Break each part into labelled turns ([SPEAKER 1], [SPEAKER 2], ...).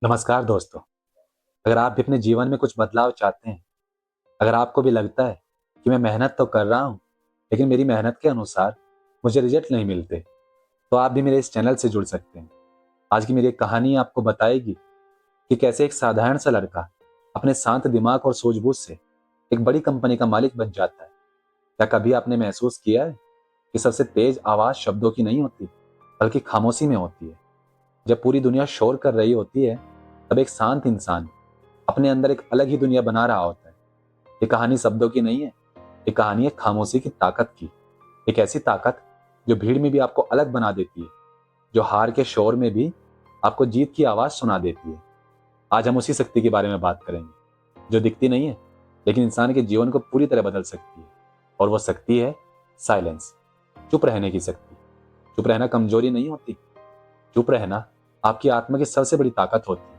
[SPEAKER 1] नमस्कार दोस्तों। अगर आप भी अपने जीवन में कुछ बदलाव चाहते हैं, अगर आपको भी लगता है कि मैं मेहनत तो कर रहा हूँ, लेकिन मेरी मेहनत के अनुसार मुझे रिजल्ट नहीं मिलते, तो आप भी मेरे इस चैनल से जुड़ सकते हैं। आज की मेरी एक कहानी आपको बताएगी कि कैसे एक साधारण सा लड़का अपने शांत दिमाग और सूझबूझ से एक बड़ी कंपनी का मालिक बन जाता है। क्या कभी आपने महसूस किया है कि सबसे तेज आवाज शब्दों की नहीं होती, बल्कि खामोशी में होती है? जब पूरी दुनिया शोर कर रही होती है, तब एक शांत इंसान अपने अंदर एक अलग ही दुनिया बना रहा होता है। ये कहानी शब्दों की नहीं है, ये कहानी है खामोशी की ताकत की। एक ऐसी ताकत जो भीड़ में भी आपको अलग बना देती है, जो हार के शोर में भी आपको जीत की आवाज सुना देती है। आज हम उसी शक्ति के बारे में बात करेंगे, जो दिखती नहीं है, लेकिन इंसान के जीवन को पूरी तरह बदल सकती है। और वो शक्ति है साइलेंस, चुप रहने की शक्ति। चुप रहना कमजोरी नहीं होती, चुप रहना आपकी आत्मा की सबसे बड़ी ताकत होती है।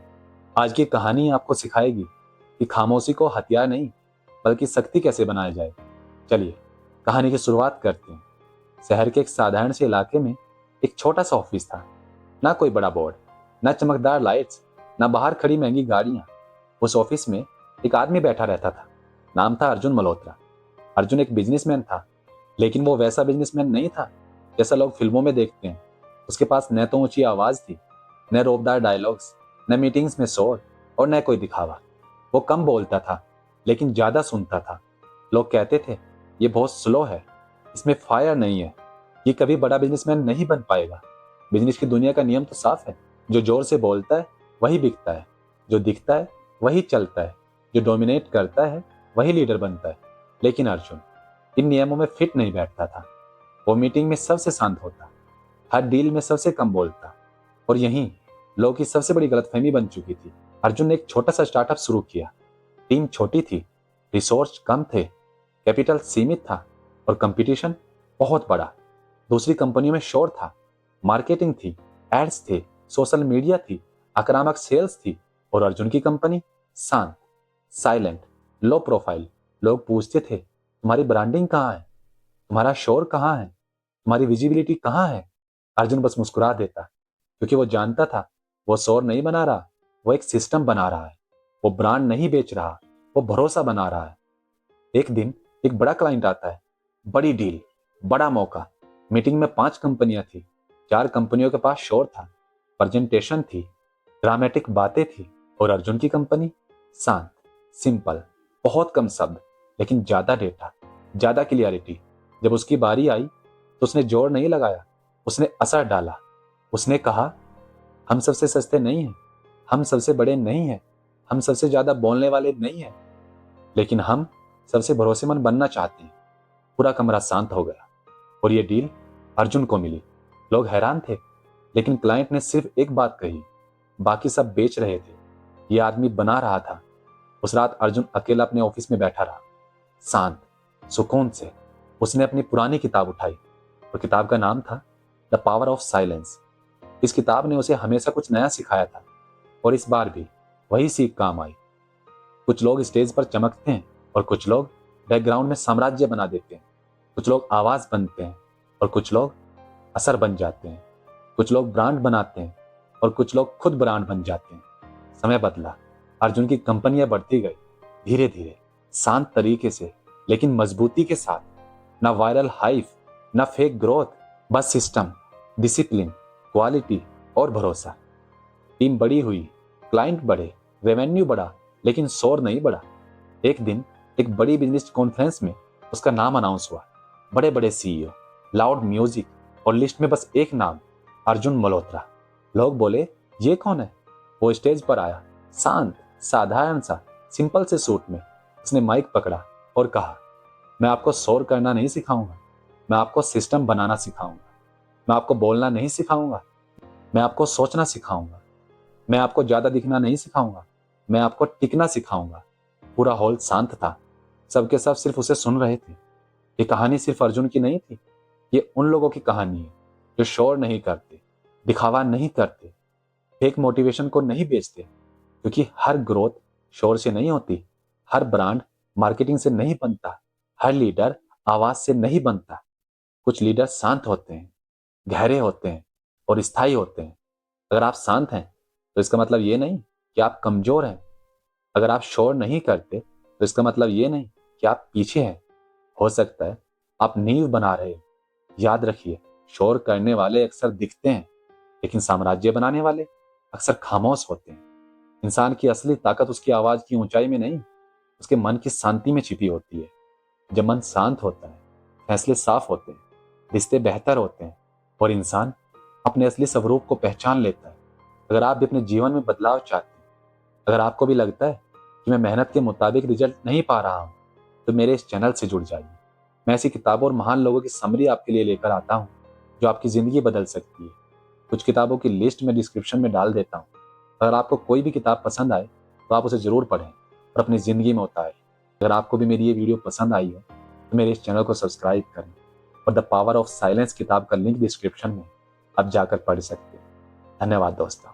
[SPEAKER 1] आज की कहानी आपको सिखाएगी कि खामोशी को हथियार नहीं, बल्कि शक्ति कैसे बनाया जाए। चलिए कहानी की शुरुआत करते हैं। शहर के एक साधारण से इलाके में एक छोटा सा ऑफिस था। ना कोई बड़ा बोर्ड, ना चमकदार लाइट्स, ना बाहर खड़ी महंगी गाड़ियां। उस ऑफिस में एक आदमी बैठा रहता था। नाम था अर्जुन मल्होत्रा। अर्जुन एक बिजनेसमैन था, लेकिन वो वैसा बिजनेसमैन नहीं था जैसा लोग फिल्मों में देखते हैं। उसके पास न तो ऊंची आवाज थी, न रोबदार डायलॉग्स, न मीटिंग्स में शोर, और न कोई दिखावा। वो कम बोलता था, लेकिन ज्यादा सुनता था। लोग कहते थे, ये बहुत स्लो है, इसमें फायर नहीं है, ये कभी बड़ा बिजनेसमैन नहीं बन पाएगा। बिजनेस की दुनिया का नियम तो साफ है। जो जोर से बोलता है वही बिकता है, जो दिखता है वही चलता है, जो डोमिनेट करता है वही लीडर बनता है। लेकिन अर्जुन इन नियमों में फिट नहीं बैठता था। वो मीटिंग में सबसे शांत होता, हर डील में सबसे कम बोलता, और यही लोगों की सबसे बड़ी गलतफहमी बन चुकी थी। अर्जुन ने एक छोटा सा स्टार्टअप शुरू किया। टीम छोटी थी, रिसोर्स कम थे, कैपिटल सीमित था, और कंपटीशन बहुत बड़ा। दूसरी कंपनियों में शोर था, मार्केटिंग थी, एड्स थे, सोशल मीडिया थी, आक्रामक सेल्स थी। और अर्जुन की कंपनी शांत, साइलेंट, लो प्रोफाइल। लोग पूछते थे, तुम्हारी ब्रांडिंग कहाँ है, तुम्हारा शोर कहाँ है, तुम्हारी विजिबिलिटी कहाँ है? अर्जुन बस मुस्कुरा देता, क्योंकि वो जानता था वो शोर नहीं बना रहा, वो एक सिस्टम बना रहा है। वो ब्रांड नहीं बेच रहा, वो भरोसा बना रहा है। एक दिन एक बड़ा क्लाइंट आता है, बड़ी डील, बड़ा मौका। मीटिंग में 5 कंपनियां थी। 4 कंपनियों के पास शोर था, प्रेजेंटेशन थी, ड्रामेटिक बातें थी, और अर्जुन की कंपनी शांत, सिंपल, बहुत कम शब्द, लेकिन ज्यादा डेटा, ज्यादा क्लियरिटी। जब उसकी बारी आई तो उसने जोर नहीं लगाया, उसने असर डाला। उसने कहा, हम सबसे सस्ते नहीं हैं, हम सबसे बड़े नहीं हैं, हम सबसे ज्यादा बोलने वाले नहीं हैं, लेकिन हम सबसे भरोसेमंद बनना चाहते हैं। पूरा कमरा शांत हो गया, और ये डील अर्जुन को मिली। लोग हैरान थे, लेकिन क्लाइंट ने सिर्फ एक बात कही, बाकी सब बेच रहे थे, ये आदमी बना रहा था। उस रात अर्जुन अकेला अपने ऑफिस में बैठा रहा, शांत, सुकून से। उसने अपनी पुरानी किताब उठाई, और किताब का नाम था द पावर ऑफ साइलेंस। इस किताब ने उसे हमेशा कुछ नया सिखाया था, और इस बार भी वही सीख काम आई। कुछ लोग स्टेज पर चमकते हैं, और कुछ लोग बैकग्राउंड में साम्राज्य बना देते हैं। कुछ लोग आवाज बनते हैं, और कुछ लोग असर बन जाते हैं। कुछ लोग ब्रांड बनाते हैं, और कुछ लोग खुद ब्रांड बन जाते हैं। समय बदला, अर्जुन की कंपनियां बढ़ती गई, धीरे धीरे, शांत तरीके से, लेकिन मजबूती के साथ। ना वायरल हाइप, ना फेक ग्रोथ, बस सिस्टम, डिसिप्लिन, क्वालिटी और भरोसा। टीम बड़ी हुई, क्लाइंट बढ़े, रेवेन्यू बढ़ा, लेकिन शोर नहीं बढ़ा। एक दिन एक बड़ी बिजनेस कॉन्फ्रेंस में उसका नाम अनाउंस हुआ। बड़े बड़े सीईओ, लाउड म्यूजिक, और लिस्ट में बस एक नाम, अर्जुन मल्होत्रा। लोग बोले, ये कौन है? वो स्टेज पर आया, शांत, साधारण सा, सिंपल से सूट में। उसने माइक पकड़ा और कहा, मैं आपको शोर करना नहीं सिखाऊंगा, मैं आपको सिस्टम बनाना सिखाऊंगा। मैं आपको बोलना नहीं सिखाऊंगा, मैं आपको सोचना सिखाऊंगा। मैं आपको ज्यादा दिखना नहीं सिखाऊंगा, मैं आपको टिकना सिखाऊंगा। पूरा हॉल शांत था, सबके सब सिर्फ उसे सुन रहे थे। ये कहानी सिर्फ अर्जुन की नहीं थी, ये उन लोगों की कहानी है जो शोर नहीं करते, दिखावा नहीं करते, फेक मोटिवेशन को नहीं बेचते। क्योंकि हर ग्रोथ शोर से नहीं होती, हर ब्रांड मार्केटिंग से नहीं बनता, हर लीडर आवाज से नहीं बनता। कुछ लीडर शांत होते हैं, गहरे होते हैं, और स्थायी होते हैं। अगर आप शांत हैं तो इसका मतलब ये नहीं कि आप कमज़ोर हैं। अगर आप शोर नहीं करते, तो इसका मतलब ये नहीं कि आप पीछे हैं। हो सकता है आप नींव बना रहे हो। याद रखिए, शोर करने वाले अक्सर दिखते हैं, लेकिन साम्राज्य बनाने वाले अक्सर खामोश होते हैं। इंसान की असली ताकत उसकी आवाज़ की ऊंचाई में नहीं, उसके मन की शांति में छिपी होती है। जब मन शांत होता है, फैसले साफ होते हैं, रिश्ते बेहतर होते हैं और इंसान अपने असली स्वरूप को पहचान लेता है। अगर आप भी अपने जीवन में बदलाव चाहते हैं, अगर आपको भी लगता है कि मैं मेहनत के मुताबिक रिजल्ट नहीं पा रहा हूँ, तो मेरे इस चैनल से जुड़ जाइए। मैं ऐसी किताबों और महान लोगों की समरी आपके लिए लेकर आता हूँ, जो आपकी ज़िंदगी बदल सकती है। कुछ किताबों की लिस्ट मैं डिस्क्रिप्शन में डाल देता हूँ। अगर आपको कोई भी किताब पसंद आए, तो आप उसे ज़रूर पढ़ें और अपनी ज़िंदगी में उतारें। अगर आपको भी मेरी ये वीडियो पसंद आई हो, तो मेरे इस चैनल को सब्सक्राइब करें और द पावर ऑफ साइलेंस किताब का लिंक डिस्क्रिप्शन में आप जाकर पढ़ सकते हैं। धन्यवाद दोस्तों।